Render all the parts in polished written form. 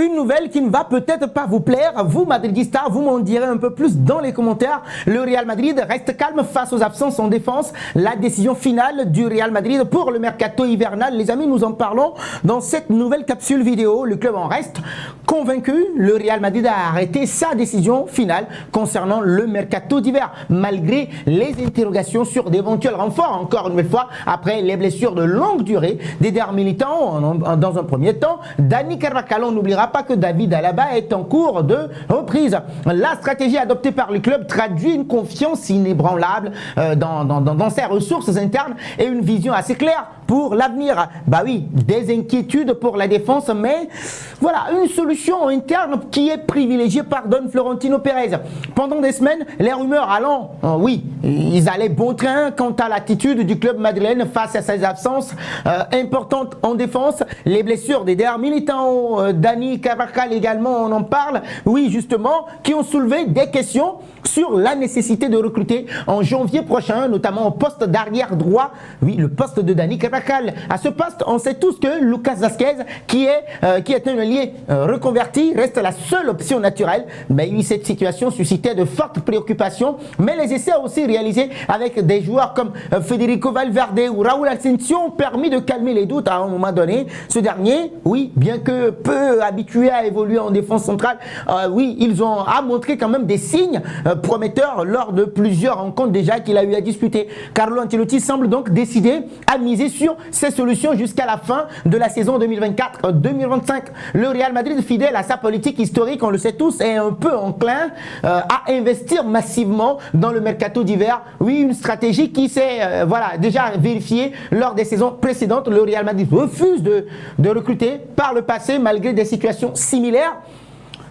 Une nouvelle qui ne va peut-être pas vous plaire, vous madridistas, vous m'en direz un peu plus dans les commentaires. Le Real Madrid reste calme face aux absences en défense. La décision finale du Real Madrid pour le mercato hivernal, les amis, nous en parlons dans cette nouvelle capsule vidéo. Le club en reste convaincu. Le Real Madrid a arrêté sa décision finale concernant le mercato d'hiver, malgré les interrogations sur d'éventuels renforts, encore une nouvelle fois, après les blessures de longue durée des derniers militants. Dans un premier temps, Dani Carvajal, on n'oubliera pas que David Alaba est en cours de reprise. La stratégie adoptée par le club traduit une confiance inébranlable dans ses ressources internes et une vision assez claire pour l'avenir. Bah oui, des inquiétudes pour la défense, mais voilà, une solution interne qui est privilégiée par Don Florentino Pérez. Pendant des semaines, les rumeurs allant, oui, ils allaient bon train quant à l'attitude du club madrilène face à ses absences importantes en défense. Les blessures des derniers militants, Dani Carvajal également, on en parle, oui, justement, qui ont soulevé des questions sur la nécessité de recruter en janvier prochain, notamment au poste d'arrière droit, oui, le poste de Dani Carvajal. À ce poste, on sait tous que Lucas Vázquez, qui est un ailier reconverti, reste la seule option naturelle. Mais oui, cette situation suscitait de fortes préoccupations, mais les essais aussi réalisés avec des joueurs comme Federico Valverde ou Raúl Asensio ont permis de calmer les doutes à un moment donné. Ce dernier, oui, bien que peu habitué à évoluer en défense centrale, oui, ils ont montré quand même des signes prometteurs lors de plusieurs rencontres déjà qu'il a eu à disputer. Carlo Ancelotti semble donc décidé à miser sur ces solutions jusqu'à la fin de la saison 2024-2025. Le Real Madrid, fidèle à sa politique historique, on le sait tous, est un peu enclin à investir massivement dans le mercato d'hiver. Oui, une stratégie qui s'est voilà, déjà vérifiée lors des saisons précédentes. Le Real Madrid refuse de recruter par le passé malgré des situations similaires.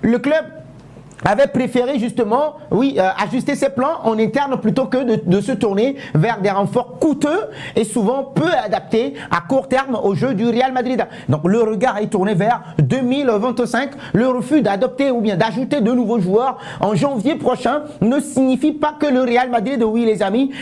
Le club avait préféré justement, oui, ajuster ses plans en interne plutôt que de se tourner vers des renforts coûteux et souvent peu adaptés à court terme au jeu du Real Madrid. Donc le regard est tourné vers 2025. Le refus d'adopter ou bien d'ajouter de nouveaux joueurs en janvier prochain ne signifie pas que le Real Madrid, oui les amis,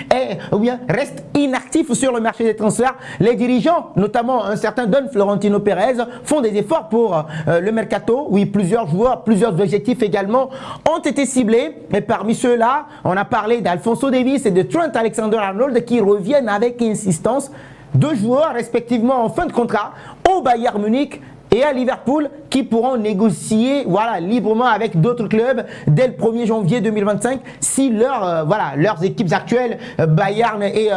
ou bien reste inactif sur le marché des transferts. Les dirigeants, notamment un certain Don Florentino Pérez, font des efforts pour le mercato. Oui, plusieurs joueurs, plusieurs objectifs également ont été ciblés, et parmi ceux-là, on a parlé d'Alphonso Davies et de Trent Alexander-Arnold qui reviennent avec insistance, deux joueurs respectivement en fin de contrat au Bayern Munich et à Liverpool qui pourront négocier voilà, librement avec d'autres clubs dès le 1er janvier 2025 si leurs équipes actuelles, Bayern et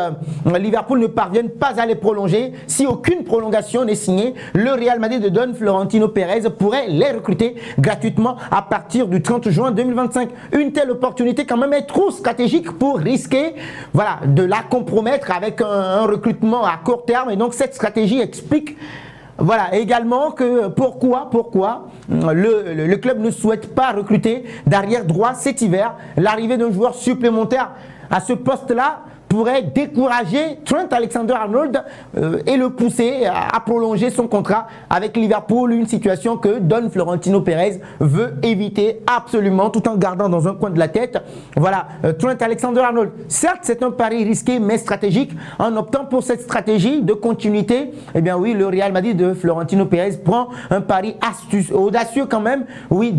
Liverpool, ne parviennent pas à les prolonger. Si aucune prolongation n'est signée, le Real Madrid de Don Florentino Pérez pourrait les recruter gratuitement à partir du 30 juin 2025. Une telle opportunité quand même est trop stratégique pour risquer voilà, de la compromettre avec un recrutement à court terme, et donc cette stratégie explique voilà également que pourquoi le club ne souhaite pas recruter d'arrière droit cet hiver. L'arrivée d'un joueur supplémentaire à ce poste-là pourrait décourager Trent Alexander-Arnold et le pousser à prolonger son contrat avec Liverpool, une situation que Don Florentino Pérez veut éviter absolument tout en gardant dans un coin de la tête. Voilà, Trent Alexander-Arnold, certes c'est un pari risqué mais stratégique. En optant pour cette stratégie de continuité, eh bien oui, le Real Madrid de Florentino Pérez prend un pari audacieux quand même, oui,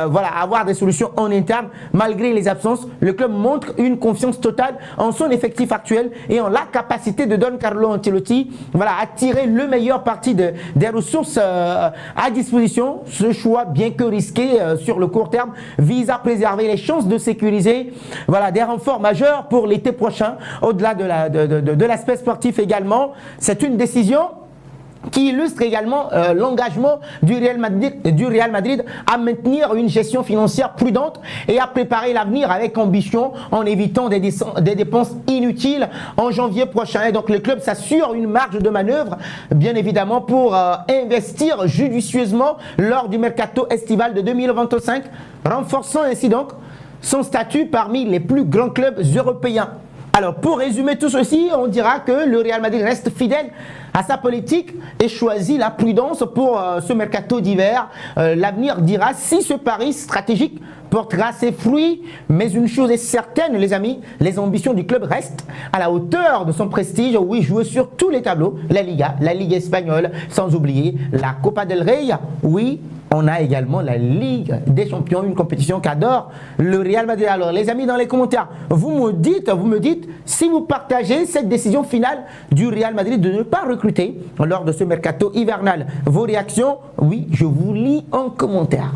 voilà, avoir des solutions en interne malgré les absences. Le club montre une confiance totale en son effectif actuel et en la capacité de Don Carlo Ancelotti voilà, à tirer le meilleur parti des ressources à disposition. Ce choix, bien que risqué sur le court terme, vise à préserver les chances de sécuriser voilà, des renforts majeurs pour l'été prochain. Au-delà de l'aspect sportif également, c'est une décision qui illustre également l'engagement du Real Madrid à maintenir une gestion financière prudente et à préparer l'avenir avec ambition en évitant des dépenses inutiles en janvier prochain. Et donc le club s'assure une marge de manœuvre, bien évidemment, pour investir judicieusement lors du mercato estival de 2025, renforçant ainsi donc son statut parmi les plus grands clubs européens. Alors, pour résumer tout ceci, on dira que le Real Madrid reste fidèle à sa politique et choisit la prudence pour ce mercato d'hiver. L'avenir dira si ce pari stratégique portera ses fruits. Mais une chose est certaine, les amis, les ambitions du club restent à la hauteur de son prestige. Oui, jouer sur tous les tableaux, la Liga, la Ligue espagnole, sans oublier la Copa del Rey. Oui, on a également la Ligue des Champions, une compétition qu'adore le Real Madrid. Alors les amis, dans les commentaires, vous me dites si vous partagez cette décision finale du Real Madrid de ne pas recruter lors de ce mercato hivernal. Vos réactions, oui, je vous lis en commentaire.